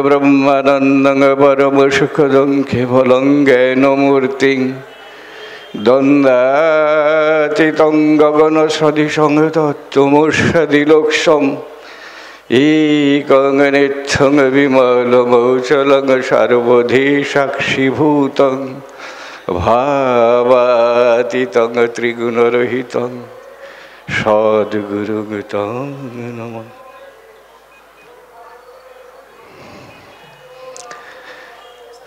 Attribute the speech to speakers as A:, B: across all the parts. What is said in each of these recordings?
A: ब्रह्मानन्दं परमसुखदं केवलं ज्ञानमूर्तिं द्वन्द्वातीतं गगनसदृशं तत्त्वमस्यादिलक्ष्यम् एकं नित्यं विमलमचलं सर्वधी साक्षीभूतं भावातीतं त्रिगुणरहितं सद्गुरुं तं नमः।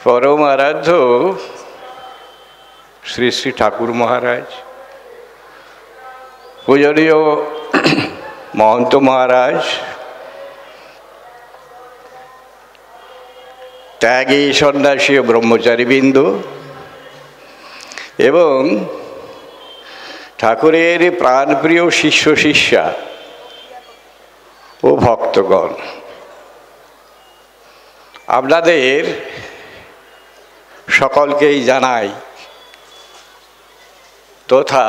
A: परम आराध्य श्री श्री ठाकुर महाराज, पूजनीय महंत महाराज, त्यागी सन्यासी ब्रह्मचारी बिंदु एवं ठाकुरेर प्राणप्रिय शिष्य शिष्या ओ भक्तगण, आपनादेर सकलकेई जानाई तथा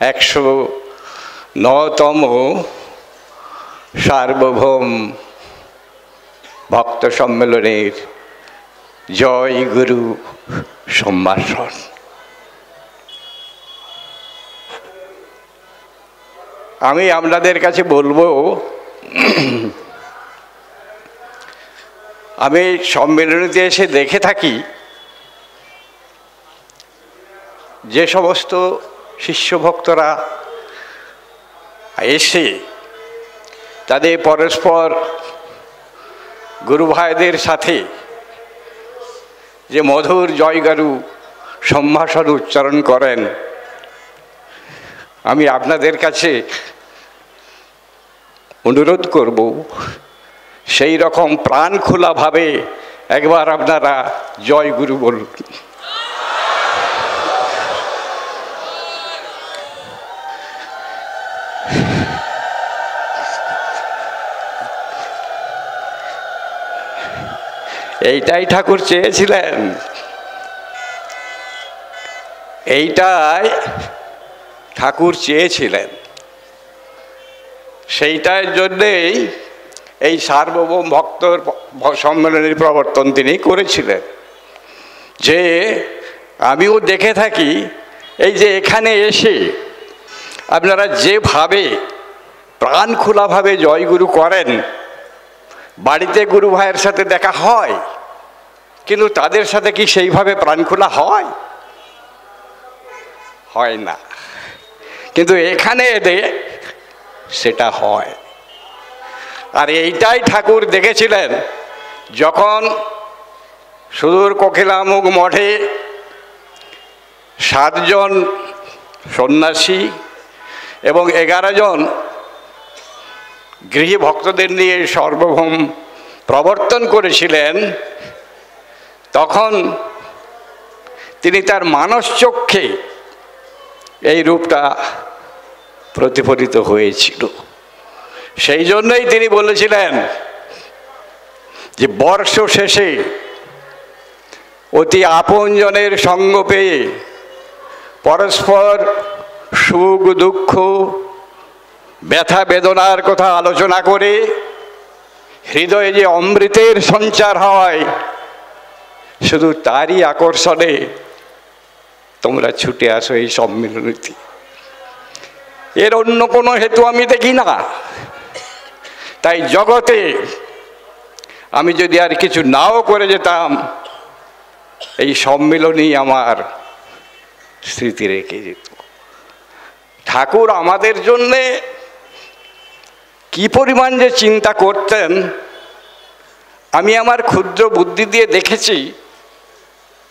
A: 109तम सार्वभौम भक्त सम्मेलनेर जय गुरु सम्भाषण। आमी आपनादेर काछे बोलबो, আমি সম্মেলনীতে এসে দেখে থাকি যে সমস্ত শিষ্য ভক্তরা এসে তাদের পরস্পর গুরু ভাইদের সাথে যে মধুর জয়গারু সম্ভাষণ উচ্চারণ করেন, আমি আপনাদের কাছে অনুরোধ করব সেই রকম প্রাণ খোলা ভাবে একবার আপনারা জয় গুরু বলুন। এইটাই ঠাকুর চেয়েছিলেন, এইটাই ঠাকুর চেয়েছিলেন, সেইটার জন্যেই এই সার্বভৌম ভক্তর সম্মেলনের প্রবর্তন তিনি করেছিলেন। যে আমিও দেখে থাকি এই যে এখানে এসে আপনারা যেভাবে প্রাণ খোলাভাবে জয়গুরু করেন, বাড়িতে গুরু ভাইয়ের সাথে দেখা হয়, কিন্তু তাদের সাথে কি সেইভাবে প্রাণ খোলা হয়? হয় না। কিন্তু এখানে এলে সেটা হয়। আর এইটাই ঠাকুর দেখেছিলেন যখন সুদূর কোকিলামুখ মঠে 7 জন সন্ন্যাসী এবং 11 জন গৃহী ভক্তদের নিয়ে সার্বভৌম প্রবর্তন করেছিলেন। তখন তিনি তার মানসচক্ষে এই রূপটা প্রতিফলিত হয়েছিল। সেই জন্যই তিনি বলেছিলেন যে বর্ষ শেষে অতি আপনজনের সঙ্গ পেয়ে পরস্পর সুখ দুঃখ ব্যথা বেদনার কথা আলোচনা করে হৃদয়ে যে অমৃতের সঞ্চার হয়, শুধু তারই আকর্ষণে তোমরা ছুটে আসো এই সম্মেলনীতে। এর অন্য কোনো হেতু আমি দেখি না। তাই জগতে আমি যদি আর কিছু নাও করে যেতাম, এই সম্মেলনই আমার স্মৃতি রেখে যেত। ঠাকুর আমাদের জন্যে কি পরিমাণ যে চিন্তা করতেন আমি আমার ক্ষুদ্র বুদ্ধি দিয়ে দেখেছি।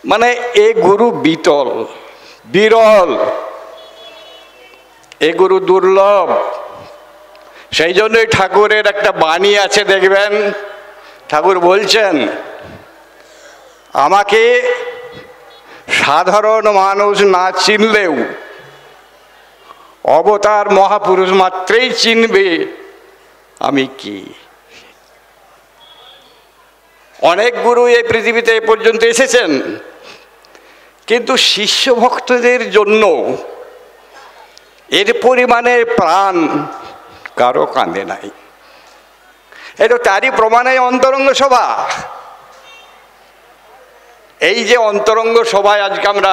A: মানে এ গুরু বিরল, এ গুরু দুর্লভ। সেই জন্যই ঠাকুরের একটা বাণী আছে, দেখবেন ঠাকুর বলছেন, আমাকে সাধারণ মানুষ না চিনলেও অবতার মহাপুরুষ মাত্রেই চিনবে আমি কি। অনেক গুরু এই পৃথিবীতে এ পর্যন্ত এসেছেন, কিন্তু শিষ্য ভক্তদের জন্য এর পরিমাণে প্রাণ কারো কাঁদে নাই। এই তো তারই প্রমাণে অন্তরঙ্গ সভা। এই যে অন্তরঙ্গ সভায় আজকে আমরা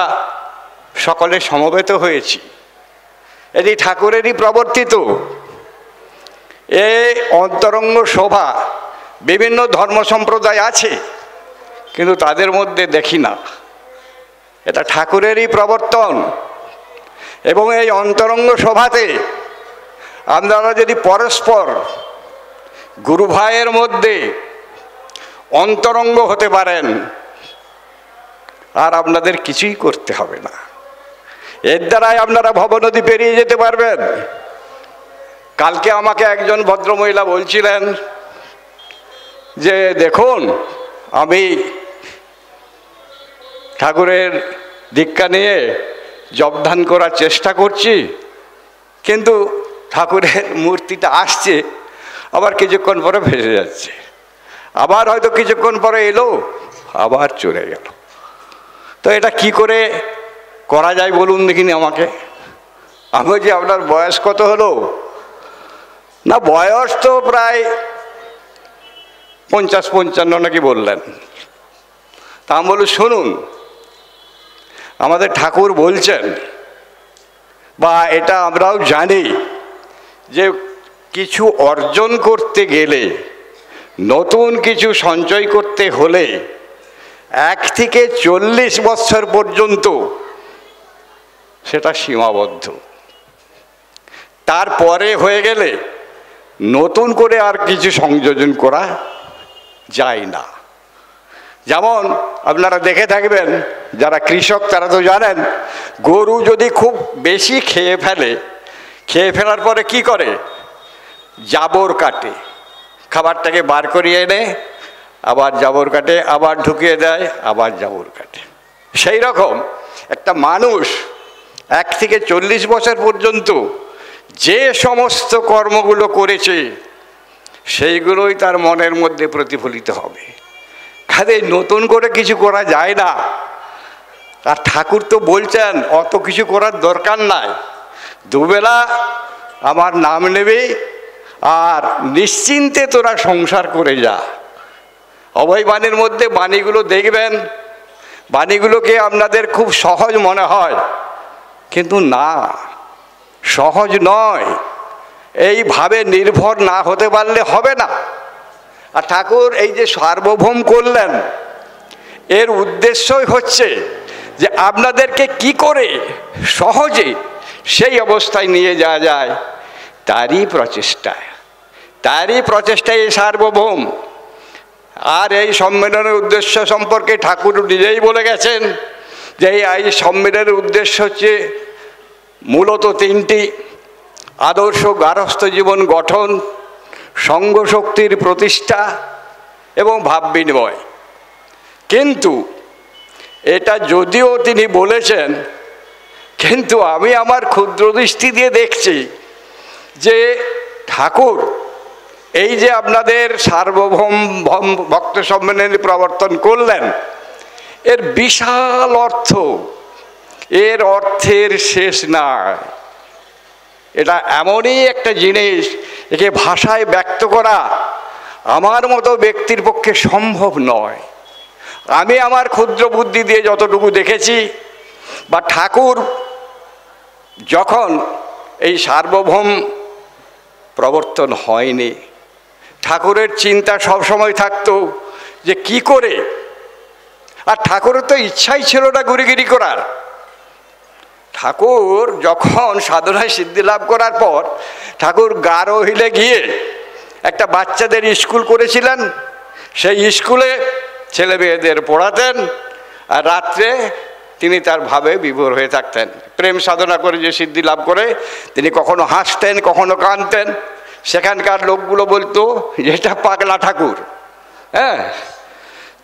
A: সকলে সমবেত হয়েছি, এটি ঠাকুরেরই প্রবর্তিত। এই অন্তরঙ্গ সভা বিভিন্ন ধর্ম সম্প্রদায় আছে, কিন্তু তাদের মধ্যে দেখি না। এটা ঠাকুরেরই প্রবর্তন। এবং এই অন্তরঙ্গ সভাতে আপনারা যদি পরস্পর গুরু ভাইয়ের মধ্যে অন্তরঙ্গ হতে পারেন, আর আপনাদের কিছুই করতে হবে না। এর দ্বারাই আপনারা ভবনদী পেরিয়ে যেতে পারবেন। কালকে আমাকে একজন ভদ্রমহিলা বলছিলেন যে দেখুন, আমি ঠাকুরের দীক্ষা নিয়ে জপধ্যান করার চেষ্টা করছি, কিন্তু ঠাকুরের মূর্তিটা আসছে, আবার কিছুক্ষণ পরে ভেসে যাচ্ছে, আবার হয়তো কিছুক্ষণ পরে এলো, আবার চলে গেল। তো এটা কি করে করা যায় বলুন দেখিনি আমাকে। আমি যে আপনার বয়স কত হলো? না, বয়স তো প্রায় 50-55 নাকি বললেন। তা আমি বলি শুনুন, আমাদের ঠাকুর বলছেন, বা এটা আমরাও জানি, যে কিছু অর্জন করতে গেলে, নতুন কিছু সঞ্চয় করতে হলে 1 থেকে 40 বছর পর্যন্ত সেটা সীমাবদ্ধ। তারপরে হয়ে গেলে নতুন করে আর কিছু সংযোজন করা যায় না। যেমন আপনারা দেখে থাকবেন, যারা কৃষক তারা তো জানেন, গরু যদি খুব বেশি খেয়ে ফেলার পরে কি করে? জাবর কাটে, খাবারটাকে বার করিয়ে এনে আবার জাবর কাটে, আবার ঢুকিয়ে দেয়, আবার জাবর কাটে। সেই রকম একটা মানুষ 1 থেকে 40 বছর পর্যন্ত যে সমস্ত কর্মগুলো করেছে সেইগুলোই তার মনের মধ্যে প্রতিফলিত হবে। কাজে নতুন করে কিছু করা যায় না। আর ঠাকুর তো বলছেন অত কিছু করার দরকার নাই, দুবেলা আমার নাম নেবে আর নিশ্চিন্তে তোরা সংসার করে যা। অভয় বাণীর মধ্যে বাণীগুলো দেখবেন, বাণীগুলোকে আপনাদের খুব সহজ মনে হয়, কিন্তু না, সহজ নয়। এইভাবে নির্ভর না হতে পারলে হবে না। আর ঠাকুর এই যে সার্বভৌম করলেন, এর উদ্দেশ্যই হচ্ছে যে আপনাদেরকে কি করে সহজে সেই অবস্থায় নিয়ে যাওয়া যায়, তারই প্রচেষ্টায় এই সার্বভৌম। আর এই সম্মেলনের উদ্দেশ্য সম্পর্কে ঠাকুর নিজেই বলে গেছেন যে এই সম্মেলনের উদ্দেশ্য হচ্ছে মূলত 3টি: আদর্শ গার্হস্থ্য জীবন গঠন, সঙ্ঘ শক্তির প্রতিষ্ঠা এবং ভাব বিনিময়। কিন্তু এটা যদিও তিনি বলেছেন, কিন্তু আমি আমার ক্ষুদ্র দৃষ্টি দিয়ে দেখছি যে ঠাকুর এই যে আপনাদের সার্বভৌম ভক্ত সম্মেলনী প্রবর্তন করলেন, এর বিশাল অর্থ, এর অর্থের শেষ নাই। এটা এমনই একটা জিনিস, একে ভাষায় ব্যক্ত করা আমার মতো ব্যক্তির পক্ষে সম্ভব নয়। আমি আমার ক্ষুদ্র বুদ্ধি দিয়ে যতটুকু দেখেছি, বা ঠাকুর যখন এই সার্বভৌম প্রবর্তন হয়নি, ঠাকুরের চিন্তা সবসময় থাকতো যে কি করে। আর ঠাকুরের তো ইচ্ছাই ছিল না গুরিগিরি করার। ঠাকুর যখন সাধনায় সিদ্ধি লাভ করার পর ঠাকুর গারোহিলে গিয়ে একটা বাচ্চাদের স্কুল করেছিলেন। সেই স্কুলে ছেলে মেয়েদের পড়াতেন, আর রাত্রে তিনি তার ভাবে বিভোর হয়ে থাকতেন। প্রেম সাধনা করে যে সিদ্ধি লাভ করে তিনি কখনো হাসতেন, কখনো কাঁদতেন। সেখানকার লোকগুলো বলতো যে এটা পাগলা ঠাকুর। হ্যাঁ,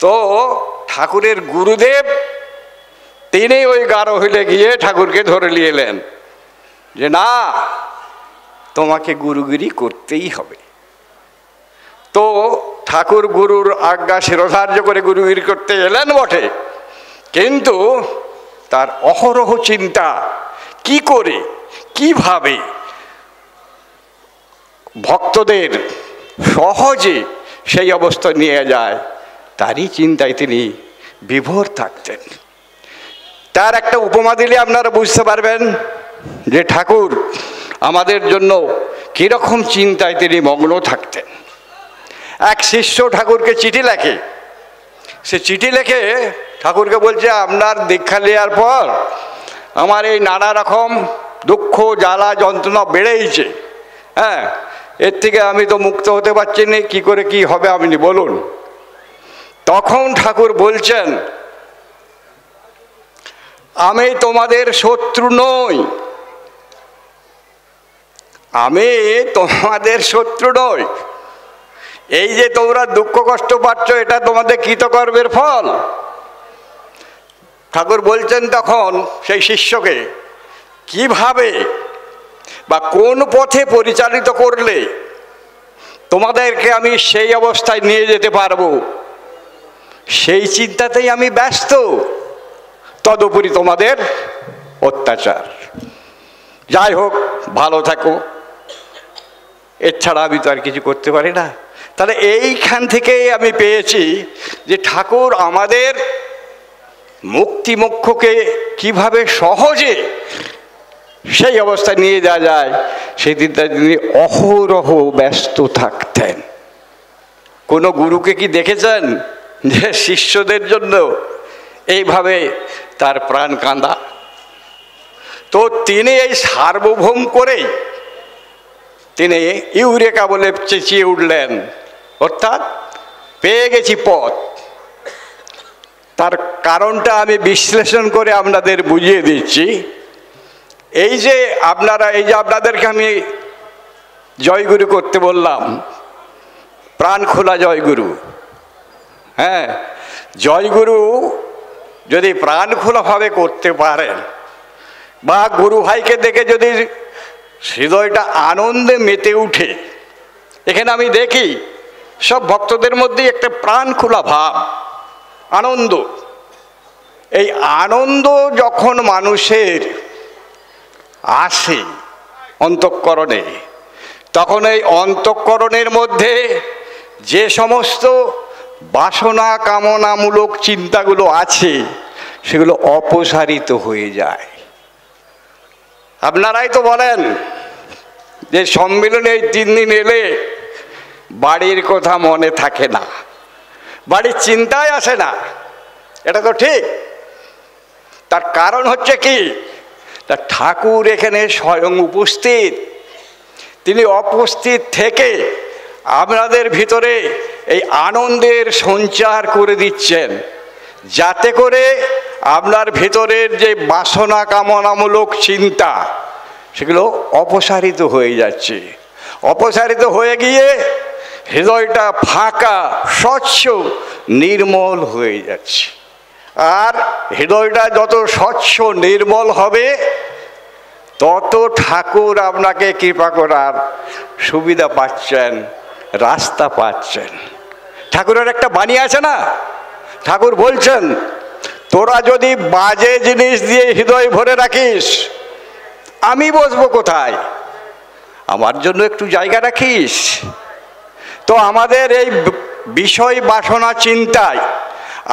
A: তো ঠাকুরের গুরুদেব তিনি ওই গারোহিলে গিয়ে ঠাকুরকে ধরে নিয়ে এলেন যে না, তোমাকে গুরুগিরি করতেই হবে। তো ঠাকুর গুরুর আজ্ঞা শিরোধার্য করে গুরুগিরি করতে এলেন বটে, কিন্তু তার অহরহ চিন্তা কি করে, কিভাবে ভক্তদের সহজে সেই অবস্থা নিয়ে যায়, তারই চিন্তায় তিনি বিভোর থাকতেন। তার একটা উপমা দিলে আপনারা বুঝতে পারবেন যে ঠাকুর আমাদের জন্য কীরকম চিন্তায় তিনি মগ্ন থাকতেন। এক শিষ্য ঠাকুরকে চিঠি লেখে, সে চিঠি লেখে ঠাকুরকে বলছে, আপনার দীক্ষা নেওয়ার পর আমার এই নানা রকম দুঃখ জ্বালা যন্ত্রণা বেড়েইছে, হ্যাঁ, এর থেকে আমি তো মুক্ত হতে পারছি না, কী করে কি হবে আপনি বলুন। তখন ঠাকুর বলছেন, আমি তোমাদের শত্রু নই, আমি তোমাদের শত্রু নই। এই যে তোমরা দুঃখ কষ্ট পাচ্ছ, এটা তোমাদের কৃতকর্মের ফল। ঠাকুর বলছেন তখন সেই শিষ্যকে, কিভাবে বা কোন পথে পরিচালিত করলে তোমাদেরকে আমি সেই অবস্থায় নিয়ে যেতে পারবো, সেই চিন্তাতেই আমি ব্যস্ত। তদুপরি তোমাদের অত্যাচার। যাই হোক, ভালো থাকো, এছাড়া আমি তো আর কিছু করতে পারি না। তাহলে এইখান থেকেই আমি পেয়েছি যে ঠাকুর আমাদের মুক্তি মোক্ষকে কিভাবে সহজে সেই অবস্থায় নিয়ে যাওয়া যায়, সেই দিনটা তিনি অহরহ ব্যস্ত থাকতেন। কোনো গুরুকে কি দেখেছেন যে শিষ্যদের জন্য এইভাবে তার প্রাণ কাঁদা? তো তিনি এই সার্বভৌম করেই তিনি ইউরেকা বলে চেঁচিয়ে উঠলেন, অর্থাৎ পেয়ে গেছি পথ। তার কারণটা আমি বিশ্লেষণ করে আপনাদের বুঝিয়ে দিচ্ছি। এই যে আপনাদেরকে আমি জয়গুরু করতে বললাম, প্রাণ খোলা জয়গুরু, হ্যাঁ, জয়গুরু যদি প্রাণ খোলাভাবে করতে পারেন, বা গুরু ভাইকে দেখে যদি হৃদয়টা আনন্দে মেতে উঠে, এখানে আমি দেখি সব ভক্তদের মধ্যে একটা প্রাণ খোলা ভাব, আনন্দ। এই আনন্দ যখন মানুষের আসে অন্তঃকরণে, তখন এই অন্তঃকরণের মধ্যে যে সমস্ত বাসনা কামনামূলক চিন্তাগুলো আছে সেগুলো অপসারিত হয়ে যায়। আপনারাই তো বলেন যে সম্মিলনে এই 3 দিন এলে বাড়ির কথা মনে থাকে না, বাড়ির চিন্তাই আসে না। এটা তো ঠিক। তার কারণ হচ্ছে কি, তা ঠাকুর এখানে স্বয়ং উপস্থিত। তিনি উপস্থিত থেকে আপনাদের ভিতরে এই আনন্দের সঞ্চার করে দিচ্ছেন, যাতে করে আপনার ভিতরের যে বাসনা কামনামূলক চিন্তা সেগুলো অপসারিত হয়ে যাচ্ছে। অপসারিত হয়ে গিয়ে হৃদয়টা ফাঁকা, স্বচ্ছ, নির্মল হয়ে যাচ্ছে। আর হৃদয়টা যত স্বচ্ছ নির্মল হবে, তত ঠাকুর আপনাকে কৃপা করার সুবিধা পাচ্ছেন, রাস্তা পাচ্ছেন। ঠাকুরের একটা বাণী আছে না, ঠাকুর বলছেন, তোরা যদি বাজে জিনিস দিয়ে হৃদয় ভরে রাখিস, আমি বসবো কোথায়? আমার জন্য একটু জায়গা রাখিস। তো আমাদের এই বিষয় বাসনা চিন্তায়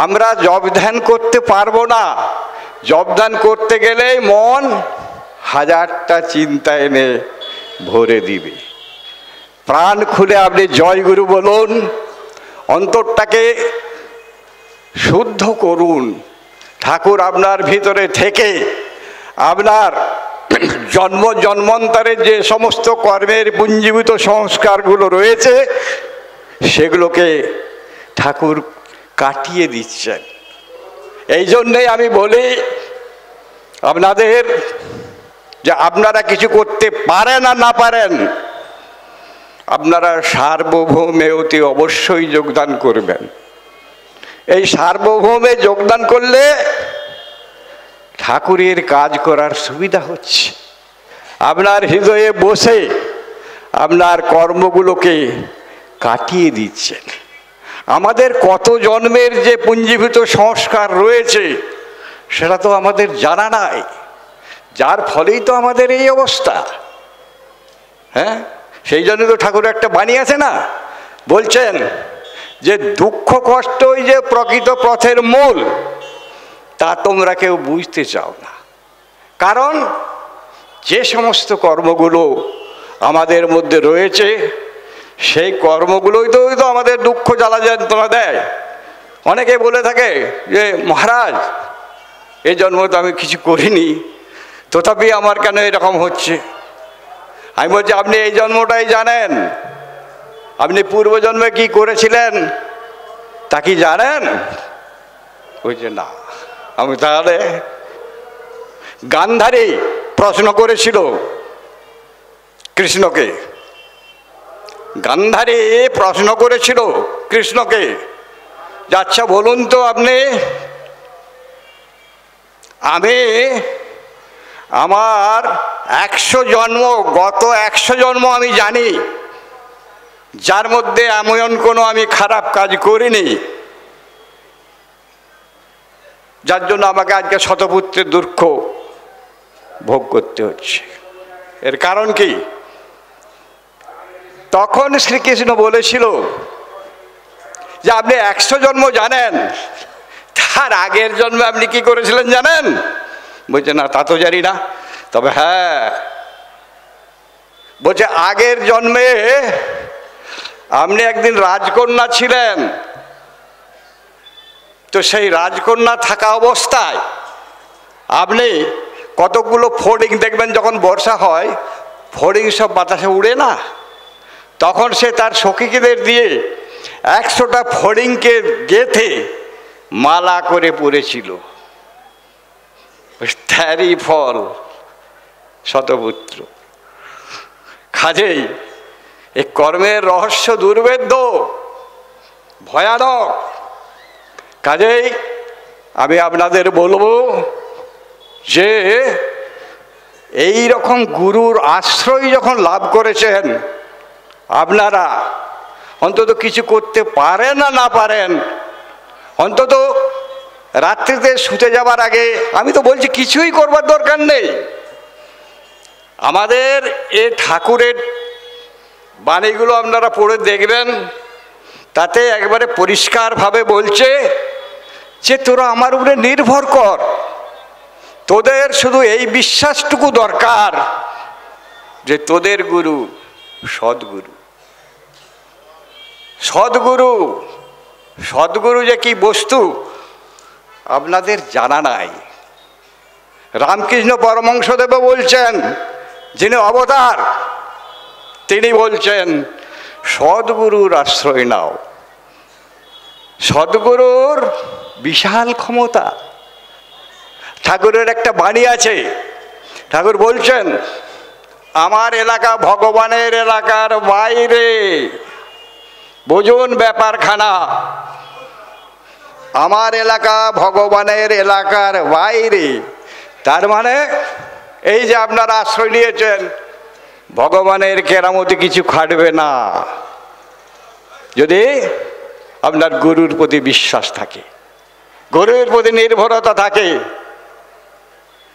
A: আমরা জপ ধ্যান করতে পারবো না। জপ ধ্যান করতে গেলে মন 1000টা চিন্তা এনে ভরে দিবে। প্রাণ খুলে আপনি জয়গুরু বলুন, অন্তরটাকে শুদ্ধ করুন। ঠাকুর আপনার ভিতরে থেকে আপনার জন্ম জন্মান্তরের যে সমস্ত কর্মের পুঞ্জীভূত সংস্কারগুলো রয়েছে সেগুলোকে ঠাকুর কাটিয়ে দিচ্ছেন। এই জন্যেই আমি বলি আপনাদের যে আপনারা কিছু করতে পারেন আর না পারেন, আপনারা সার্বভৌমে অতি অবশ্যই যোগদান করবেন। এই সার্বভৌমে যোগদান করলে ঠাকুরের কাজ করার সুবিধা হচ্ছে। আপনার হৃদয়ে বসে আপনার কর্মগুলোকে কাটিয়ে দিচ্ছেন। আমাদের কত জন্মের যে পুঞ্জীভূত সংস্কার রয়েছে সেটা তো আমাদের জানা নাই, যার ফলেই তো আমাদের এই অবস্থা। হ্যাঁ, সেই জন্য তো ঠাকুর একটা বাণী আছে না, বলছেন যে দুঃখ কষ্টই যে প্রকৃত পথের মূল, তা তোমরা কেউ বুঝতে চাও না। কারণ যে সমস্ত কর্মগুলো আমাদের মধ্যে রয়েছে, সেই কর্মগুলোই তো আমাদের দুঃখ জ্বালা যন্ত্রণা দেয়। অনেকে বলে থাকে যে মহারাজ, এই জন্ম তো আমি কিছু করিনি, তথাপি আমার কেন এরকম হচ্ছে। আমি বলছি, আপনি এই জন্মটাই জানেন? আপনি পূর্বজন্মে কি করেছিলেন তা কি জানেন? বলছে না। আমি তাহলে, গান্ধারী প্রশ্ন করেছিল কৃষ্ণকে, গান্ধারী প্রশ্ন করেছিল কৃষ্ণকে, আচ্ছা বলুন তো আপনি, আমি আমার 100 জন্ম, গত 100 জন্ম আমি জানি, যার মধ্যে এমন কোনো আমি খারাপ কাজ করিনি, যার জন্য আমাকে আজকে শতপুত্রের দুঃখ ভোগ করতে হচ্ছে। এর কারণ কি? তখন শ্রীকৃষ্ণ বলেছিল যে আপনি 100 জন্ম জানেন, তার আগের জন্মে আপনি কি করেছিলেন জানেন? বলছে না, তা তো জানি না। তবে হ্যাঁ, বলছে আগের জন্মে আপনি একদিন রাজকন্যা ছিলেন, তো সেই রাজকন্যা থাকা অবস্থায় আপনি কতগুলো ফড়িং দেখবেন, যখন বর্ষা হয় ফড়িং সব বাতাসে উড়ে না, তখন সে তার সখীদের দিয়ে 100টা ফড়িংকে গেঁথে মালা করে পড়েছিল। তারই ফল শতপুত্র। কাজেই এই কর্মের রহস্য দুর্ভেদ্য, ভয়ানক। কাজেই আমি আপনাদের বলবো যে এই রকম গুরুর আশ্রয় যখন লাভ করেছেন, আপনারা অন্তত কিছু করতে পারেন না পারেন, অন্তত রাত্রিতে শুতে যাবার আগে, আমি তো বলছি কিছুই করবার দরকার নেই। আমাদের এ ঠাকুরের বাণীগুলো আপনারা পড়ে দেখবেন, তাতে একবারে পরিষ্কারভাবে বলছে যে তোরা আমার উপরে নির্ভর কর, তোদের শুধু এই বিশ্বাসটুকু দরকার যে তোদের গুরু সদ্গুরু। সদ্গুরু, সদ্গুরু যে কি বস্তু আপনাদের জানা নাই। রামকৃষ্ণ পরমহংসদেব বলছেন, যিনি অবতার, তিনি বলছেন সদ্গুরুর আশ্রয় নাও। সদ্গুরুর বিশাল ক্ষমতা। ঠাকুরের একটা বাণী আছে, ঠাকুর বলছেন আমার এলাকা ভগবানের এলাকার বাইরে, বুঝুন ব্যাপারখানা। আমার এলাকা ভগবানের এলাকার বাইরে, তার মানে এই যে আপনারা আশ্রয় নিয়েছেন, ভগবানের কেরামতি কিছু খাটবে না যদি আপনার গুরুর প্রতি বিশ্বাস থাকে, গুরুর প্রতি নির্ভরতা থাকে।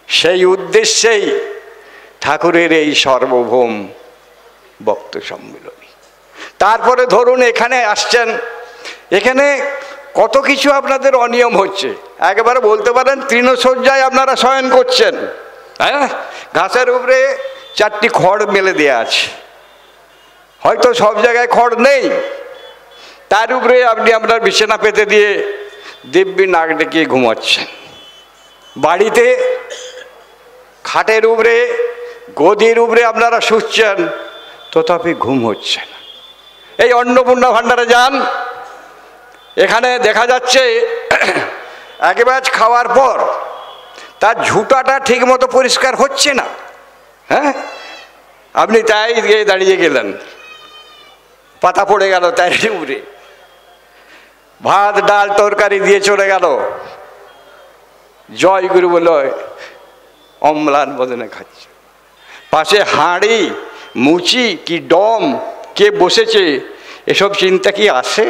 A: সেই উদ্দেশ্যেই ঠাকুরের এই সার্বভৌম ভক্ত সম্মেলনী। তারপরে ধরুন এখানে আসছেন, এখানে কত কিছু আপনাদের অনিয়ম হচ্ছে। একেবারে বলতে পারেন তৃণশয্যায় আপনারা শয়ন করছেন, হ্যাঁ, ঘাসের উপরে 4টি খড় মেলে দেওয়া আছে, হয়তো সব জায়গায় খড় নেই, তার উপরে আপনি আপনার বিছানা পেতে দিয়ে দিব্যি নাক ডেকে ঘুমাচ্ছেন। বাড়িতে খাটের উপরে গদির উপরে আপনারা শুচ্ছেন, তথাপি ঘুম হচ্ছে না। এই অন্নপূর্ণা ভাণ্ডারে যান, এখানে দেখা যাচ্ছে এক ব্যাচ খাওয়ার পর তার ঝুঁটাটা ঠিক মতো পরিষ্কার হচ্ছে না। হ্যাঁ, আপনি তাই গিয়ে দাঁড়িয়ে গেলেন, পাতা পড়ে গেল তাই উপরে, ভাত ডাল তরকারি দিয়ে চলে গেল, জয় গুরু বলে অম্লান বদনে খাচ্ছে। পাশে হাঁড়ি মুচি কি ডম কে বসেছে, এসব চিন্তা কি আসে?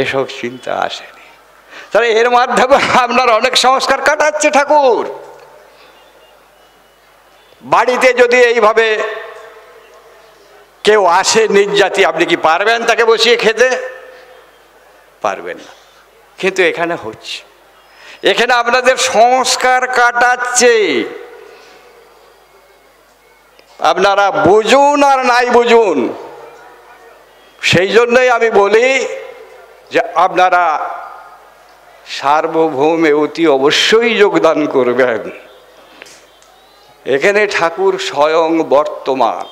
A: এসব চিন্তা আসেনি। তাহলে এর মাধ্যমে আপনার অনেক সংস্কার কাটাচ্ছে ঠাকুর। বাড়িতে যদি এইভাবে কেউ আসে নিজ জাতি, আপনি কি পারবেন তাকে বসিয়ে খেতে? পারবেন না। কিন্তু এখানে হচ্ছে, এখানে আপনাদের সংস্কার কাটাচ্ছে। আপনারা বুঝুন আর নাই বুঝুন, সেই জন্যই আমি বলি যে আপনারা সার্বভৌমে অতি অবশ্যই যোগদান করবেন। এখানে ঠাকুর স্বয়ং বর্তমান।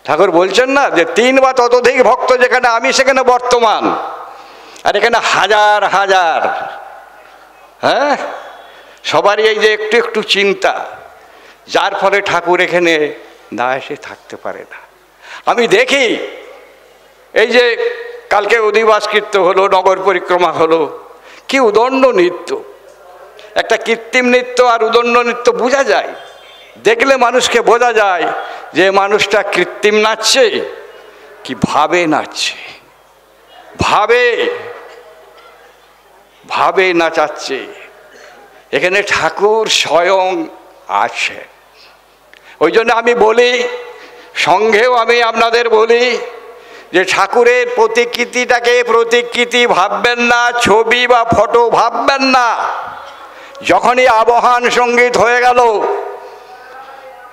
A: ঠাকুর বলছেন না যে 3 বা ততোধিক ভক্ত যেখানে আমি সেখানে বর্তমান। আর এখানে হাজার হাজার, হ্যাঁ, সবারই এই যে একটু একটু চিন্তা, যার ফলে ঠাকুর এখানে না এসে থাকতে পারে না। আমি দেখি এই যে কালকে অধিবাস কীর্ত হলো, নগর পরিক্রমা হলো, কি উদণ্ড নৃত্য, একটা কৃত্রিম নৃত্য আর উদণ্ড নৃত্য বোঝা যায়। দেখলে মানুষকে বোঝা যায় যে মানুষটা কৃত্রিম নাচছে কি ভাবে নাচছে, ভাবে ভাবে নাচাচ্ছে। এখানে ঠাকুর স্বয়ং আছে। ওই জন্য আমি বলি, সঙ্ঘেও আমি আপনাদের বলি যে ঠাকুরের প্রতিকৃতিটাকে প্রতিকৃতি ভাববেন না, ছবি বা ফটো ভাববেন না। যখনই আবহান সঙ্গীত হয়ে গেল,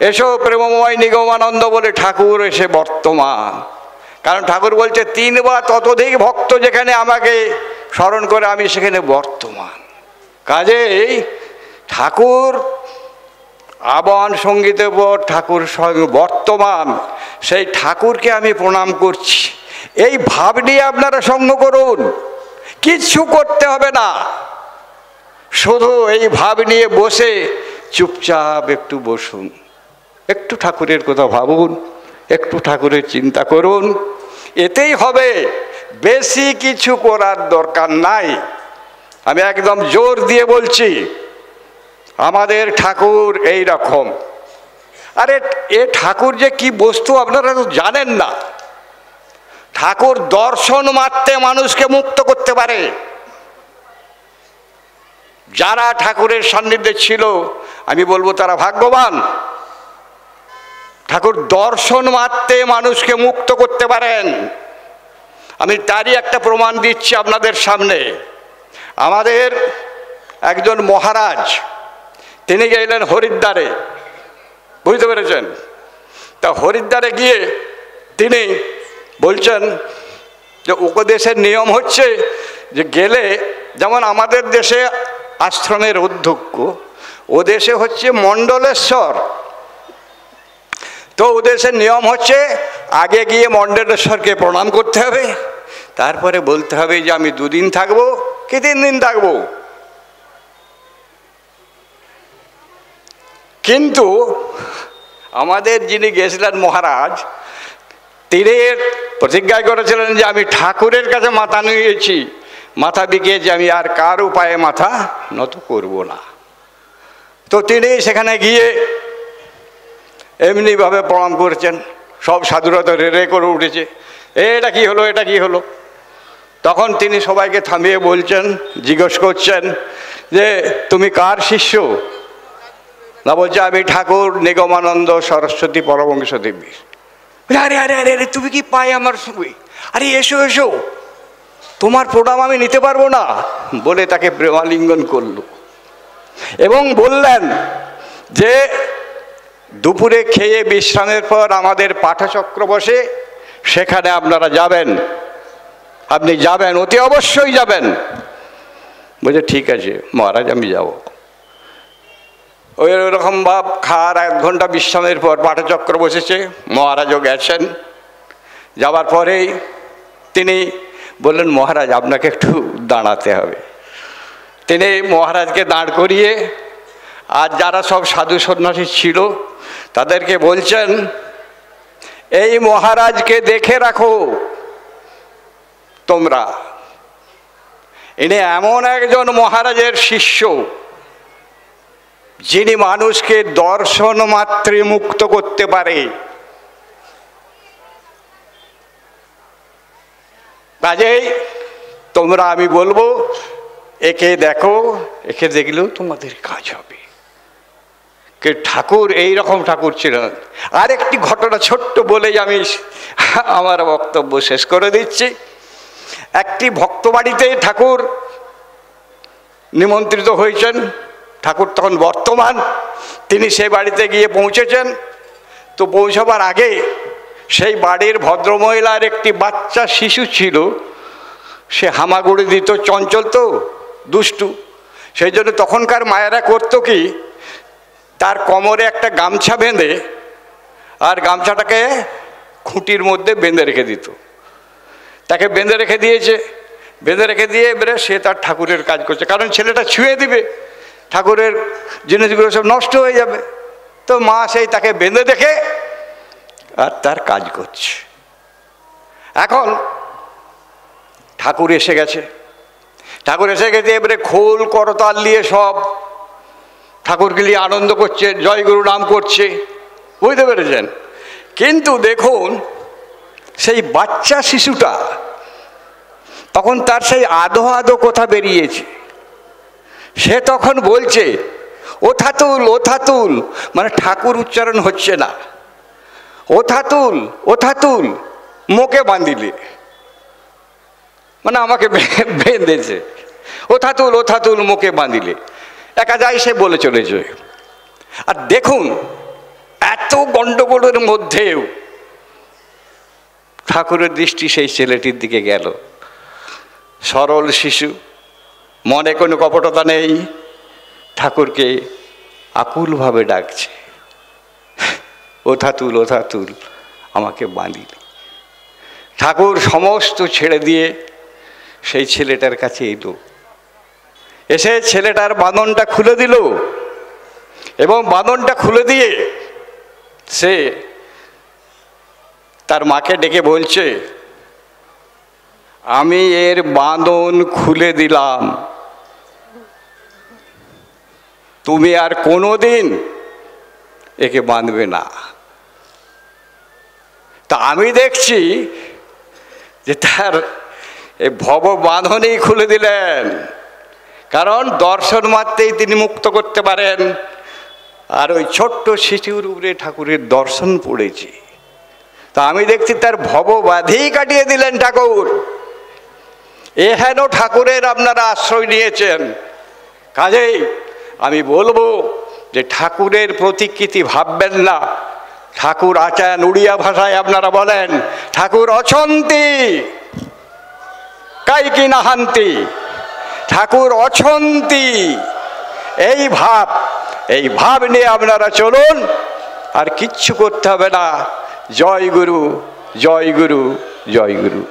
A: এসো প্রেমময় নিগমানন্দ বলে ঠাকুর এসে বর্তমান। কারণ ঠাকুর বলছে 3 বা ততোধিক ভক্ত যেখানে আমাকে স্মরণ করে আমি সেখানে বর্তমান। কাজেই ঠাকুর আবহান সঙ্গীতের পর ঠাকুর স্বয়ং বর্তমান, সেই ঠাকুরকে আমি প্রণাম করছি। এই ভাব নিয়ে আপনারা সঙ্গ করুন, কিচ্ছু করতে হবে না, শুধু এই ভাব নিয়ে বসে চুপচাপ একটু বসুন, একটু ঠাকুরের কথা ভাবুন, একটু ঠাকুরের চিন্তা করুন, এতেই হবে। বেশি কিছু করার দরকার নাই। আমি একদম জোর দিয়ে বলছি, আমাদের ঠাকুর এই রকম। আরে এ ঠাকুর যে কি বস্তু আপনারা তো জানেন না। ঠাকুর দর্শন মাত্রে মানুষকে মুক্ত করতে পারে। যারা ঠাকুরের সান্নিধ্যে ছিল আমি বলবো তারা ভাগ্যবান। ঠাকুর দর্শন মাত্রে মানুষকে মুক্ত করতে পারেন। আমি তারই একটা প্রমাণ দিচ্ছি আপনাদের সামনে। আমাদের একজন মহারাজ, তিনি গেলেন হরিদ্বারে, বুঝতে পেরেছেন? তা হরিদ্বারে গিয়ে তিনি বলছেন যে উপদেশের নিয়ম হচ্ছে যে গেলে, যেমন আমাদের দেশে আশ্রমের অধ্যক্ষ, ও দেশে হচ্ছে মণ্ডলেশ্বর। তো ও দেশের নিয়ম হচ্ছে আগে গিয়ে মণ্ডলেশ্বরকে প্রণাম করতে হবে, তারপরে বলতে হবে যে আমি 2 দিন থাকবো কি 3 দিন থাকবো। কিন্তু আমাদের যিনি গেছিলেন মহারাজ, তিনি প্রতিজ্ঞা করেছিলেন যে আমি ঠাকুরের কাছে মাথা নুয়েছি, মাথা বিকিয়েছি, আমি আর কার উপায়ে মাথা নত করব না। তো তিনি সেখানে গিয়ে এমনিভাবে প্রণাম করেছেন। সব সাধুরা তো রে করে উঠেছে, এটা কি হলো, এটা কি হলো। তখন তিনি সবাইকে থামিয়ে বলছেন, জিজ্ঞেস করছেন যে তুমি কার শিষ্য? না, বলছে আমি ঠাকুর নিগমানন্দ সরস্বতী পরমহংসদেবী। আরে আরে আরে আরে তুমি কি পাই আমার সঙ্গে, আরে এসো এসো, তোমার প্রণাম আমি নিতে পারবো না বলে তাকে প্রেমালিঙ্গন করল এবং বললেন যে দুপুরে খেয়ে বিশ্রামের পর আমাদের পাঠচক্র বসে, সেখানে আপনারা যাবেন। আপনি যাবেন, অতি অবশ্যই যাবেন। বলছে ঠিক আছে মহারাজ আমি যাব। ওই রকম ভাব খাওয়ার 1 ঘন্টা বিশ্রামের পর পাঠচক্র বসেছে, মহারাজও গেছেন। যাবার পরেই তিনি বললেন মহারাজ আপনাকে একটু দাঁড়াতে হবে। তিনি মহারাজকে দাঁড় করিয়ে আর যারা সব সাধু সন্ন্যাসী ছিল তাদেরকে বলছেন, এই মহারাজকে দেখে রাখো তোমরা, ইনি এমন একজন মহারাজের শিষ্য যিনি মানুষকে দর্শন মাত্রে মুক্ত করতে পারে। কাজেই তোমরা, আমি বলবো একে দেখো, একে দেখলেও তোমাদের কাজ হবে। কে ঠাকুর এই রকম ঠাকুর ছিলেন। আরেকটি ঘটনা ছোট্ট বলেই আমি আমার বক্তব্য শেষ করে দিচ্ছি। একটি ভক্ত বাড়িতে ঠাকুর নিমন্ত্রিত হয়েছেন। ঠাকুর তখন বর্তমান, তিনি সেই বাড়িতে গিয়ে পৌঁছেছেন। তো পৌঁছাবার আগে সেই বাড়ির ভদ্রমহিলার একটি বাচ্চা শিশু ছিল। সে হামাগুড়ি দিত, চঞ্চল তো, দুষ্টু। সেই জন্য তখনকার মায়েরা করতো কি, তার কোমরে একটা গামছা বেঁধে আর গামছাটাকে খুঁটির মধ্যে বেঁধে রেখে দিত। তাকে বেঁধে রেখে দিয়েছে, বেঁধে রেখে দিয়ে এবারে সে তার ঠাকুরের কাজ করছে, কারণ ছেলেটা ছুঁয়ে দিবে, ঠাকুরের জিনিসগুলো সব নষ্ট হয়ে যাবে। তো মা সেই তাকে বেঁধে দেখে আর তার কাজ করছে। এখন ঠাকুর এসে গেছে, ঠাকুর এসে গেছে, এবারে খোল করতাল নিয়ে সব ঠাকুরকে নিয়ে আনন্দ করছে, জয়গুরু নাম করছে, বুঝতে পেরেছেন। কিন্তু দেখুন সেই বাচ্চা শিশুটা তখন তার সেই আধো আধো কথা বেরিয়েছে। সে তখন বলছে ওথাতুল ওথাতুল, মানে ঠাকুর উচ্চারণ হচ্ছে না। ওথাতুল ওথাতুল মোকে বাঁধিলে, মানে আমাকে বেঁধেছে। ওথাতুল ওথাতুল মোকে বাঁধিলে, একা যায় সে বলে চলেছে। আর দেখুন এত গণ্ডগোলের মধ্যেও ঠাকুরের দৃষ্টি সেই ছেলেটির দিকে গেল। সরল শিশু, মনে কোনো কপটতা নেই, ঠাকুরকে আকুলভাবে ডাকছে, ওথাতুল ওথাতুল আমাকে বাঁধিলে। ঠাকুর সমস্ত ছেড়ে দিয়ে সেই ছেলেটার কাছে এলো, এসে ছেলেটার বাঁধনটা খুলে দিল এবং বাঁধনটা খুলে দিয়ে সে তার মাকে ডেকে বলছে, আমি এর বাঁধন খুলে দিলাম, তুমি আর কোনোদিন একে বাঁধবে না। তা আমি দেখছি যে তার এই ভব বাঁধনই খুলে দিলেন, কারণ দর্শন মাত্রেই তিনি মুক্ত করতে পারেন। আর ওই ছোট্ট শিশুর উপরে ঠাকুরের দর্শন পড়েছে। তা আমি দেখছি তার ভববাধি কাটিয়ে দিলেন ঠাকুর। এহেন ঠাকুরের আপনারা আশ্রয় নিয়েছেন, কাজেই আমি বলবো যে ঠাকুরের প্রতিকৃতি ভাববেন না। ঠাকুর আছেন, উড়িয়া ভাষায় আপনারা বলেন ঠাকুর অছন্তি কাইকি নাহান্তি, ঠাকুর অছন্তি। এই ভাব নিয়ে আপনারা চলুন, আর কিচ্ছু করতে হবে না। জয় গুরু, জয় গুরু, জয় গুরু।